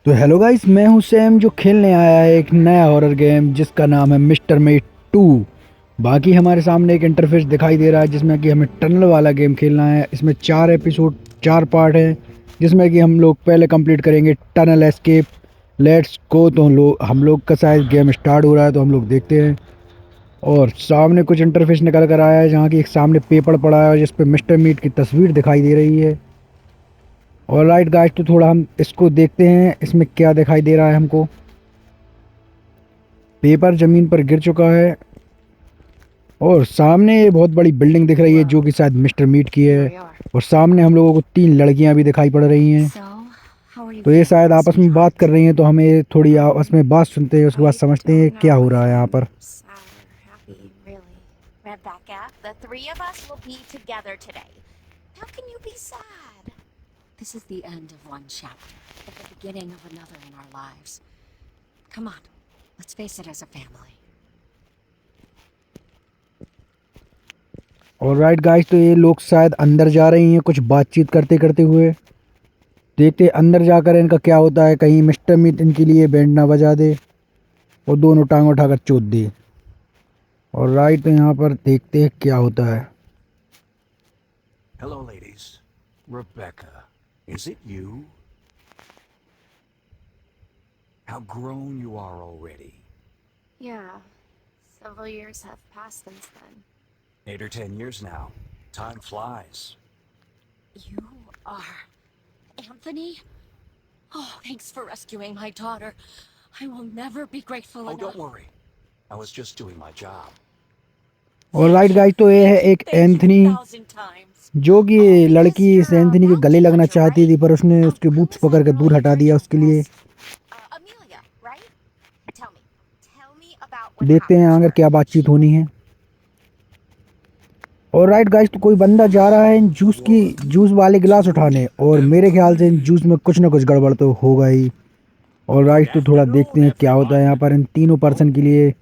तो hello guys, मैं हूं सैम जो खेलने आया है एक नया हॉरर गेम जिसका नाम है मिस्टर मेट 2। बाकी हमारे सामने एक इंटरफेस दिखाई दे रहा है जिसमें कि हमें टनल वाला गेम खेलना है। इसमें 4 एपिसोड 4 पार्ट हैं जिसमें कि हम लोग पहले कंप्लीट करेंगे टनल एस्केप। Let's go. तो हम लोग का शायद गेम स्टार्ट हो रहा है, तो हम लोग देखते हैं। और सामने कुछ इंटरफेस निकल कर आया है जहाँ की एक सामने पेपर पड़ा है जिस पे मिस्टर मीट की तस्वीर दिखाई दे रही है। और राइट गाइस, तो थोड़ा हम इसको देखते हैं इसमें क्या दिखाई दे रहा है हमको। पेपर ज़मीन पर गिर चुका है और सामने ये बहुत बड़ी बिल्डिंग दिख रही है जो कि शायद मिस्टर मीट की है। और सामने हम लोगों को 3 लड़कियां भी दिखाई पड़ रही हैं। तो ये शायद आपस में बात कर रही हैं, तो हमें थोड़ी आपस में बात सुनते हैं, उसके बाद समझते हैं क्या हो रहा है यहाँ पर। This is the end of one chapter, but the beginning of another in our lives. Come on, let's face it as a family. और राइट गाइस, तो ये लोग शायद अंदर जा रही हैं कुछ बातचीत करते करते हुए। देखते हैं अंदर जाकर इनका क्या होता है, कहीं मिस्टर मीट इनके लिए बैंड ना बजा दे और दोनों टांग उठाकर चोद दे। और राइट, तो यहाँ पर देखते हैं क्या होता है। Hello, ladies. Rebecca, is it you? How grown you are already. Yeah, several years have passed since then. 8 or 10 years now. Time flies. You are Anthony? Oh, thanks for rescuing my daughter. I will never be grateful Oh, enough. don't worry. I was just doing my job. और right guys, तो ये है एक Anthony जो कि लड़की इस Anthony के गले लगना चाहती थी, पर उसने उसके बूट्स पकड़ कर दूर हटा दिया उसके लिए। देखते हैं आगे क्या बातचीत होनी है। और राइट गाइस, तो कोई बंदा जा रहा है इन जूस वाले गिलास उठाने, और मेरे ख्याल से इन जूस में कुछ ना कुछ गड़बड़ तो होगा ही। और राइट, तो थोड़ा देखते हैं क्या होता है यहाँ पर। इन तीनों पर्सन के लिए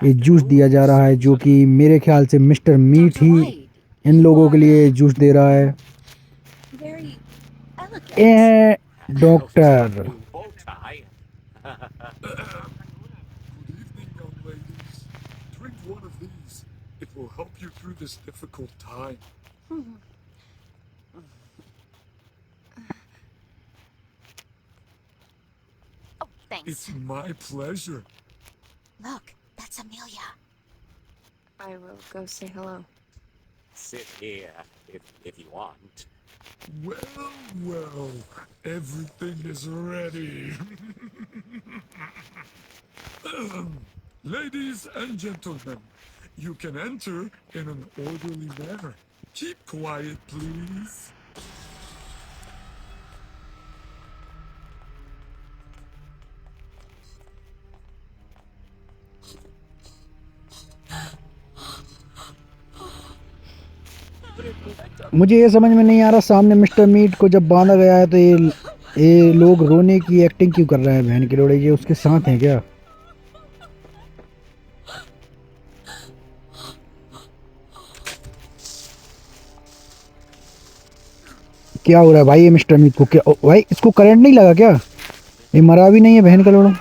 ये जूस दिया जा रहा है जो कि मेरे ख्याल से मिस्टर मीट ही इन लोगों के लिए जूस दे रहा है। ये है doctor. Bow tie. Good evening, young ladies. Drink one of these. It will help you through this difficult time. Oh, thanks. It's my pleasure. Look, that's Amelia. I will go say hello. Sit here if you want. Well, everything is ready. Ladies and gentlemen, you can enter in an orderly manner. Keep quiet, please. मुझे ये समझ में नहीं आ रहा, सामने mister meet को जब बांधा गया है तो ये लोग रोने की एक्टिंग क्यों कर रहे हैं? बहन के लोड़े, ये उसके साथ हैं क्या? क्या हो रहा है भाई? ये मिस्टर मीट को क्या भाई, इसको करंट नहीं लगा क्या? ये मरा भी नहीं है बहन का लोड़ा।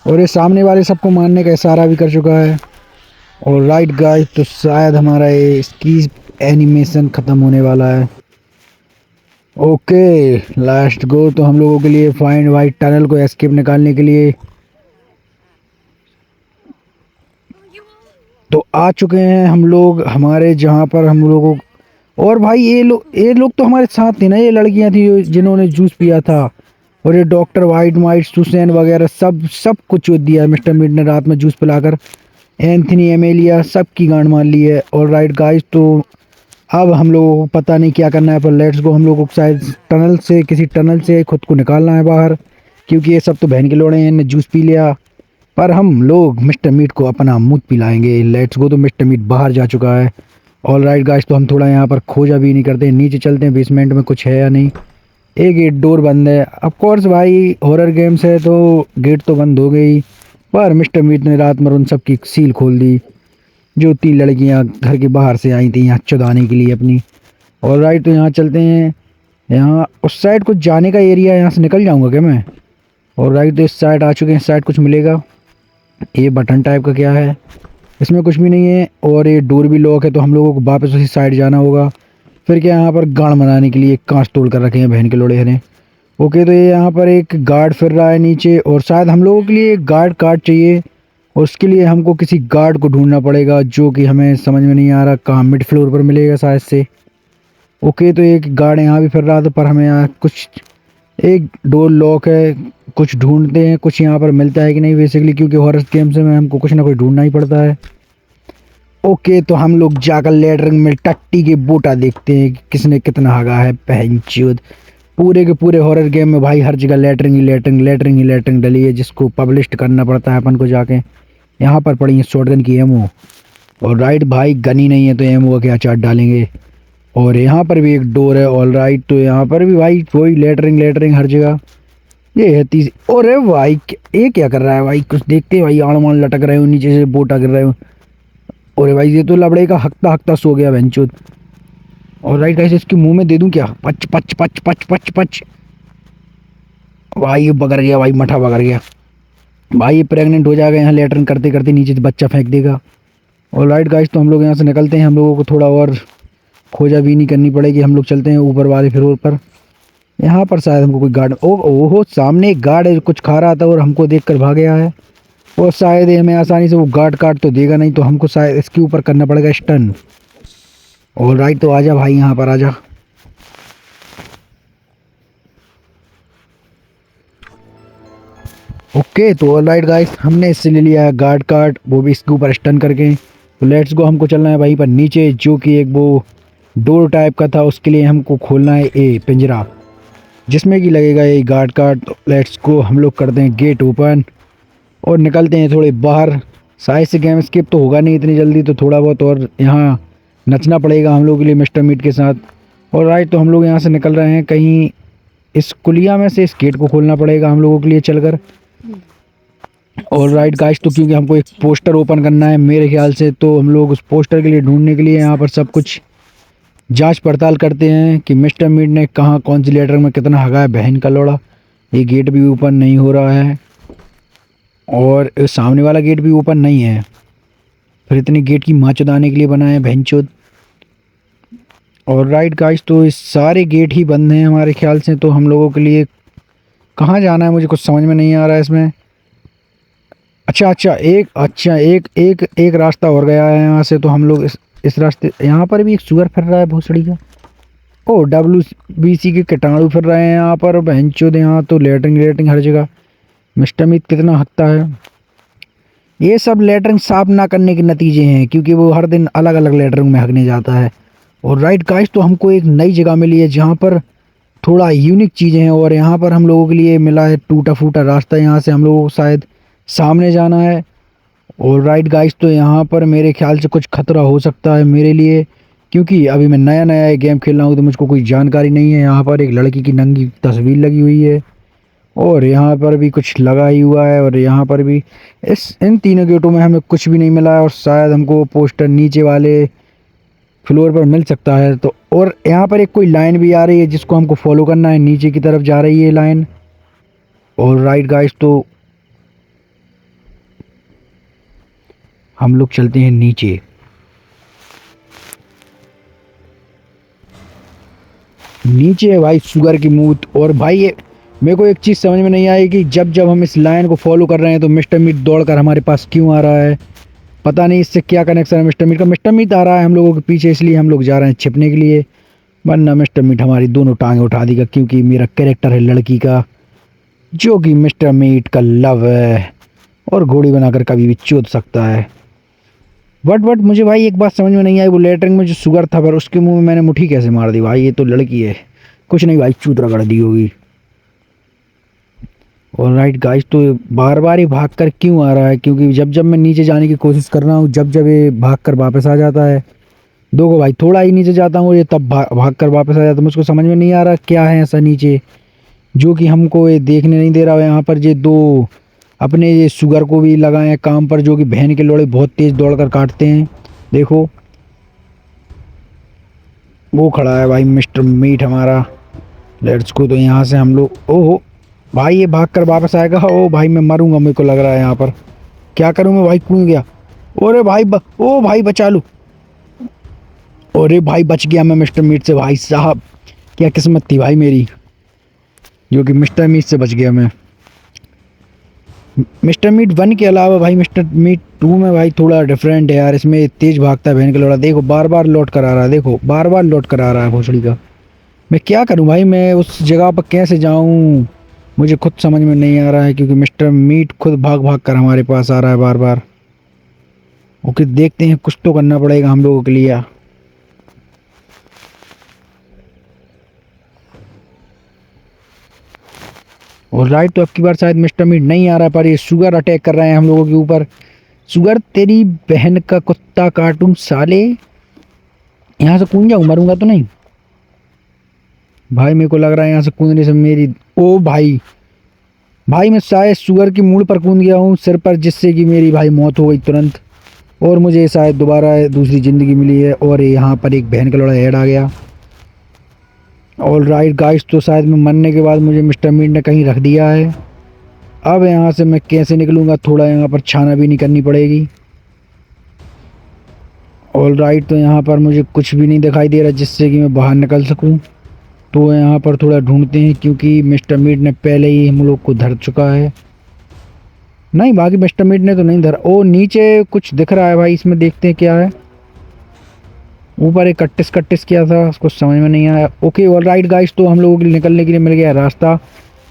और ये सामने वाले सबको मारने का इशारा भी कर चुका है। और राइट गाइस, तो शायद हमारा ये इसकी एनिमेशन ख़त्म होने वाला है। ओके, लास्ट गो। तो हम लोगों के लिए फाइंड वाइट टनल को एस्केप निकालने के लिए तो आ चुके हैं हम लोग हमारे जहाँ पर हम लोगों। और भाई ये लोग तो हमारे साथ थे ना, ये लड़कियाँ थी जिन्होंने जूस पिया था। और ये डॉक्टर वाइट वाइट सुसैन वगैरह सब कुछ चोद दिया है मिस्टर मीट ने रात में जूस पिलाकर। एंथनी, एमेलिया, सब की गांड मार ली है। और राइट गाइस, तो अब हम लोगों को पता नहीं क्या करना है, पर लेट्स गो। हम लोगों को शायद किसी टनल से खुद को निकालना है बाहर, क्योंकि ये सब तो बहन के लोड़े हैं, इन्हें जूस पी लिया। पर हम लोग मिस्टर मीट को अपना मुँह पिलाएंगे। Let's go. तो मिस्टर मीट बाहर जा चुका है। ऑल राइट गाइस, तो हम थोड़ा यहाँ पर खोजा भी नहीं करते, नीचे चलते हैं बेसमेंट में कुछ है या नहीं। एक गेट डोर बंद है। ऑफ कोर्स भाई, हॉरर गेम्स है तो गेट तो बंद हो गई, पर मिस्टर मीट ने रात में उन सब की सील खोल दी जो 3 लड़कियां घर के बाहर से आई थी यहाँ चुदाने के लिए अपनी। और राइट, तो यहाँ चलते हैं। यहाँ उस साइड कुछ जाने का एरिया है, यहाँ से निकल जाऊँगा क्या मैं? और राइट तो इस साइड आ चुके हैं, इस साइड कुछ मिलेगा। ये बटन टाइप का क्या है, इसमें कुछ भी नहीं है। और ये डोर भी लॉक है, तो हम लोगों को वापस उसी साइड जाना होगा। फिर क्या यहाँ पर गाड़ बनाने के लिए कांच तोड़ कर रखे हैं बहन के लोड़े ने। ओके, तो ये यहाँ पर एक गार्ड फिर रहा है नीचे, और शायद हम लोगों के लिए एक गार्ड कार्ड चाहिए। और उसके लिए हमको किसी गार्ड को ढूंढना पड़ेगा, जो कि हमें समझ में नहीं आ रहा कहाँ, मिड फ्लोर पर मिलेगा शायद से। ओके, तो एक गार्ड यहाँ भी फिर रहा था, पर हमें यहाँ कुछ, एक डोर लॉक है, कुछ ढूंढते हैं कुछ यहाँ पर मिलता है कि नहीं बेसिकली, क्योंकि हॉरर गेम्स में हमको कुछ ना कुछ ढूंढना ही पड़ता है। ओके, तो हम लोग जाकर लेटरिन में टट्टी के बोटा देखते हैं कि किसने कितना हगा है। पहनचोद, पूरे के पूरे हॉरर गेम में भाई हर जगह लेटरिन ही लेटरिन, लेटरिन ही लेटरिन डली है, जिसको पब्लिश करना पड़ता है अपन को जाके। यहाँ पर पड़ी है शॉटगन की एमओ, और राइट भाई गन ही नहीं है तो एमओ का क्या चार्ट डालेंगे। और यहाँ पर भी एक डोर है, ऑल राइट, तो यहाँ पर भी भाई वही लेटरिन लेटरिन हर जगह। ये है तीसरी। अरे भाई ये क्या कर रहा है भाई, कुछ देखते हैं भाई, आड़ माड़ लटक रहे हो, नीचे से बोटा गिर रहे हो। अरे भाई ये तो लबड़े का हकता हकता सो गया बहनचोद। और राइट गाइस, इसके मुंह में दे दूं क्या, पच पच पच पच पच पच। भाई ये बगर गया भाई, मठा बगर गया भाई, ये प्रेग्नेंट हो जाएगा यहाँ लेटरिन करते करते, नीचे से बच्चा फेंक देगा। और राइट गाइस, तो हम लोग यहाँ से निकलते हैं, हम लोगों को थोड़ा और खोजा भी नहीं करनी पड़ेगी, हम लोग चलते हैं ऊपर वाले फ्लोर पर। यहाँ पर शायद हमको कोई गार्ड, ओहो सामने एक गार्ड है जो कुछ खा रहा था और हमको देख कर भाग गया है। और शायद हमें आसानी से वो गार्ड काट तो देगा नहीं, तो हमको शायद इसके ऊपर करना पड़ेगा स्टन। और राइट, तो आजा भाई यहाँ पर आजा। ओके, तो ऑल राइट गाइस, हमने इससे ले लिया है गार्ड कार्ड, वो भी इसके ऊपर स्टन करके। तो लेट्स गो, हमको चलना है वहीं पर नीचे, जो कि एक वो डोर टाइप का था, उसके लिए हमको खोलना है ये पिंजरा, जिसमें कि लगेगा ये गार्ड कार्ड। तो लेट्स गो, हम लोग करते हैं गेट ओपन और निकलते हैं थोड़े बाहर। शायद से गेम स्किप तो होगा नहीं इतनी जल्दी, तो थोड़ा बहुत और यहाँ नचना पड़ेगा हम लोगों के लिए मिस्टर मीट के साथ। और राइट, तो हम लोग यहाँ से निकल रहे हैं कहीं, इस कुलिया में से इस गेट को खोलना पड़ेगा हम लोगों के लिए चलकर। और राइट गाइस, तो क्योंकि हमको एक पोस्टर ओपन करना है मेरे ख्याल से, तो हम लोग उस पोस्टर के लिए ढूंढने के लिए यहाँ पर सब कुछ जांच पड़ताल करते हैं कि मिस्टर मीट ने कहाँ कौन सी लेटर में कितना हगा है बहन का लोड़ा। ये गेट भी ओपन नहीं हो रहा है, और सामने वाला गेट भी ओपन नहीं है। फिर इतनी गेट की माँ चुदाने के लिए बना है बहनचोद। और राइट गाइस, तो इस सारे गेट ही बंद हैं हमारे ख्याल से, तो हम लोगों के लिए कहाँ जाना है मुझे कुछ समझ में नहीं आ रहा है इसमें। अच्छा एक रास्ता और गया है यहाँ से, तो हम लोग इस रास्ते, यहाँ पर भी एक सुअर फिर रहा है भोसड़ी का। ओ WBC के कीटाणु फिर रहे हैं यहाँ पर बहनचोद। यहाँ तो लेटरिंग हर जगह, मिस्टर मीट कितना हकता है। ये सब लेटरिंग साफ ना करने के नतीजे हैं, क्योंकि वो हर दिन अलग अलग लेटरिंग में हकने जाता है। और राइट गाइस, तो हमको एक नई जगह मिली है जहाँ पर थोड़ा यूनिक चीज़ें हैं, और यहाँ पर हम लोगों के लिए मिला है टूटा फूटा रास्ता, यहाँ से हम लोगों को शायद सामने जाना है। और राइट गाइस, तो यहाँ पर मेरे ख्याल से कुछ खतरा हो सकता है मेरे लिए, क्योंकि अभी मैं नया नया ये गेम खेल रहा हूँ, तो मुझको कोई जानकारी नहीं है। यहाँ पर एक लड़की की नंगी तस्वीर लगी हुई है, और यहाँ पर भी कुछ लगा ही हुआ है, और यहाँ पर भी इन तीनों गेटों में हमें कुछ भी नहीं मिला है, और शायद हमको पोस्टर नीचे वाले फ्लोर पर मिल सकता है। तो और यहाँ पर एक कोई लाइन भी आ रही है जिसको हमको फॉलो करना है, नीचे की तरफ जा रही है लाइन। और राइट गाइस, तो हम लोग चलते हैं नीचे। नीचे है भाई सुगर की मूत। और भाई ये मेरे को एक चीज़ समझ में नहीं आई कि जब जब हम इस लाइन को फॉलो कर रहे हैं, तो मिस्टर मीट दौड़कर हमारे पास क्यों आ रहा है। पता नहीं इससे क्या कनेक्शन है मिस्टर मीट का। मिस्टर मीट आ रहा है हम लोगों के पीछे, इसलिए हम लोग जा रहे हैं छिपने के लिए, वरना मिस्टर मीट हमारी दोनों टांगें उठा देगा, क्योंकि मेरा कैरेक्टर है लड़की का, जो कि मिस्टर मीट का लव है, और घोड़ी बनाकर कभी भी चोद सकता है। बट मुझे भाई एक बात समझ में नहीं आई, वो लेटरिंग में जो शुगर था, पर उसके मुंह में मैंने मुट्ठी कैसे मार दी भाई। ये तो लड़की है, कुछ नहीं भाई, चूत रगड़ दी होगी। और राइट गाइस, तो बार बार ही भाग कर क्यों आ रहा है, क्योंकि जब जब मैं नीचे जाने की कोशिश कर रहा हूँ, जब जब ये भाग कर वापस आ जाता है। देखो भाई, थोड़ा ही नीचे जाता हूँ, ये तब भाग कर वापस आ जाता है। मुझको समझ में नहीं आ रहा क्या है ऐसा नीचे, जो कि हमको ये देखने नहीं दे रहा है। यहाँ पर ये दो अपने ये शुगर को भी लगाए हैं काम पर, जो कि बहन के लोड़े बहुत तेज़ दौड़ कर काटते हैं। देखो वो खड़ा है भाई मिस्टर मीट हमारा। लेट्स को, तो यहाँ से हम लोग, ओहो भाई ये भाग कर वापस आएगा। ओ भाई मैं मरूंगा, मेरे को लग रहा है यहाँ पर। क्या करूँ मैं भाई, कूद गया। अरे भाई ओ भाई बचा लूँ। अरे भाई बच गया मैं मिस्टर मीट से। भाई साहब क्या किस्मत थी भाई मेरी, जो कि मिस्टर मीट से बच गया मैं। मिस्टर मीट 1 के अलावा भाई मिस्टर मीट 2 में भाई थोड़ा डिफरेंट है यार। इसमें तेज भागता है बहन का लोड़ा। देखो बार बार लौट कर आ रहा है, देखो बार बार लौट कर आ रहा है भोसड़ी का। मैं क्या करूं भाई, मैं उस जगह पर कैसे जाऊं, मुझे खुद समझ में नहीं आ रहा है, क्योंकि मिस्टर मीट खुद भाग भाग कर हमारे पास आ रहा है बार बार। ओके देखते हैं, कुछ तो करना पड़ेगा हम लोगों के लिए। और राइट, तो अब की बार शायद मिस्टर मीट नहीं आ रहा है, पर ये शुगर अटैक कर रहे हैं हम लोगों के ऊपर। शुगर तेरी बहन का कुत्ता काटूं साले। यहाँ से कूद जाऊं, मरूंगा तो नहीं भाई। मेरे को लग रहा है यहाँ से कूदने से मेरी, ओ भाई भाई मैं शायद शुगर की मूड़ पर कूद गया हूँ सिर पर, जिससे कि मेरी भाई मौत हो गई तुरंत। और मुझे शायद दोबारा दूसरी ज़िंदगी मिली है। और यहाँ पर एक बहन का लड़ा ऐड आ गया। ऑल राइट गाइस, तो शायद मैं मरने के बाद मुझे मिस्टर मीट ने कहीं रख दिया है। अब यहाँ से मैं कैसे निकलूँगा, थोड़ा यहाँ पर छानाबीनी करनी पड़ेगी। ऑल राइट, तो यहाँ पर मुझे कुछ भी नहीं दिखाई दे रहा जिससे कि मैं बाहर निकल सकूँ। तो यहाँ पर थोड़ा ढूंढते हैं, क्योंकि मिस्टर मीट ने पहले ही हम लोग को धर चुका है। नहीं, बाकी मिस्टर मीट ने तो नहीं धरा। ओ नीचे कुछ दिख रहा है भाई, इसमें देखते हैं क्या है। ऊपर एक कट्टिस कट्टिस किया था, उसको समझ में नहीं आया। ओके ऑल राइट गाइस, तो हम लोगों के लिए निकलने के लिए मिल गया रास्ता,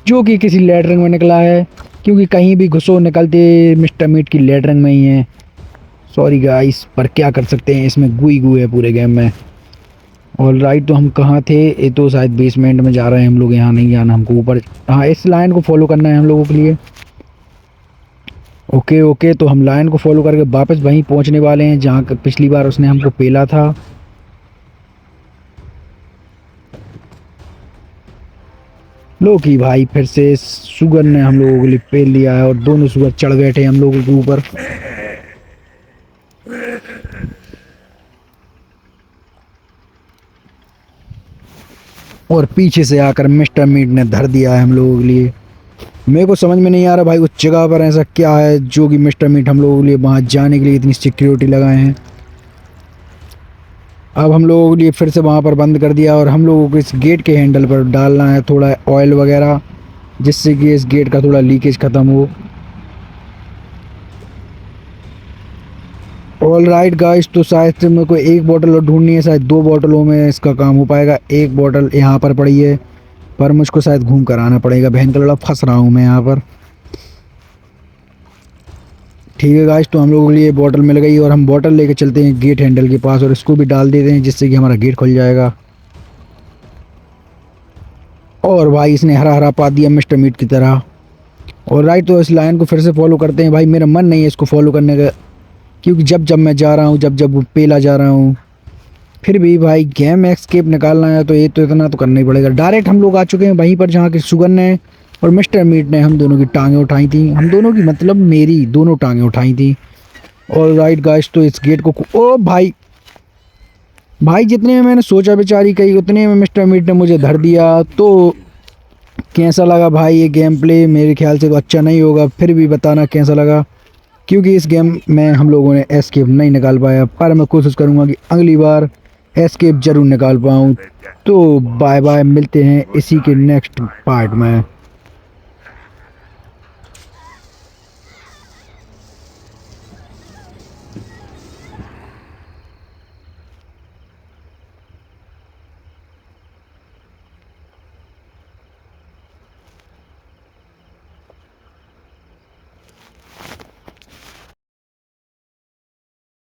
जो कि किसी लेटरिंग में निकला है। क्योंकि कहीं भी घुसो निकलते मिस्टर मीट की लेटरिंग में ही है। सॉरी गाइस, पर क्या कर सकते हैं, इसमें गुई है पूरे गेम में। ऑल राइट, तो हम कहाँ थे, ये तो शायद बेसमेंट में जा रहे हैं हम लोग। यहाँ नहीं जाना हमको, ऊपर। हाँ, इस लाइन को फॉलो करना है हम लोगों के लिए। ओके ओके, तो हम लाइन को फॉलो करके वापस वहीं पहुँचने वाले हैं जहाँ पिछली बार उसने हमको पेला था। लो कि भाई फिर से शुगर ने हम लोगों के लिए पेल लिया है, और दोनों शुगर चढ़ बैठे हम लोगों के ऊपर। और पीछे से आकर मिस्टर मीट ने धर दिया है हम लोगों के लिए। मेरे को समझ में नहीं आ रहा भाई उस जगह पर ऐसा क्या है जो कि मिस्टर मीट हम लोगों के लिए वहाँ जाने के लिए इतनी सिक्योरिटी लगाए हैं। अब हम लोगों के लिए फिर से वहाँ पर बंद कर दिया, और हम लोगों को इस गेट के हैंडल पर डालना है थोड़ा ऑयल वगैरह, जिससे कि इस गेट का थोड़ा लीकेज ख़त्म हो। ऑल राइट गाइस, तो शायद से मेरे को एक बोतल और ढूंढनी है, शायद 2 बोतलों में इसका काम हो पाएगा। एक बोतल यहाँ पर पड़ी है, पर मुझको शायद घूम कर आना पड़ेगा। बहन का लड़ा फंस रहा हूँ मैं यहाँ पर। ठीक है गाइस, तो हम लोगों के लिए बोतल मिल गई, और हम बोतल लेके चलते हैं गेट हैंडल के पास, और इसको भी डाल देते हैं जिससे कि हमारा गेट खुल जाएगा। और भाई इसने हरा हरा पा दिया मिस्टर मीट की तरह। और राइट, तो इस लाइन को फिर से फॉलो करते हैं। भाई मेरा मन नहीं है इसको फॉलो करने का, क्योंकि जब जब मैं जा रहा हूँ, जब जब वो पेला जा रहा हूँ, फिर भी भाई गेम एस्केप निकालना है तो ये तो इतना तो करना ही पड़ेगा। डायरेक्ट हम लोग आ चुके हैं वहीं पर जहाँ की शुगर ने और मिस्टर मीट ने हम दोनों की टांगें उठाई थी। हम दोनों की मतलब मेरी दोनों टांगें उठाई थी। और राइट गाइस, तो इस गेट को ओ भाई भाई जितने में मैंने सोचा बेचारी कही, उतने में मिस्टर मीट ने मुझे धर दिया। तो कैसा लगा भाई ये गेम प्ले? मेरे ख्याल से तो अच्छा नहीं होगा, फिर भी बताना कैसा लगा, क्योंकि इस गेम में हम लोगों ने एस्केप नहीं निकाल पाया। पर मैं कोशिश करूँगा कि अगली बार एस्केप ज़रूर निकाल पाऊँ। तो बाय बाय, मिलते हैं इसी के नेक्स्ट पार्ट में।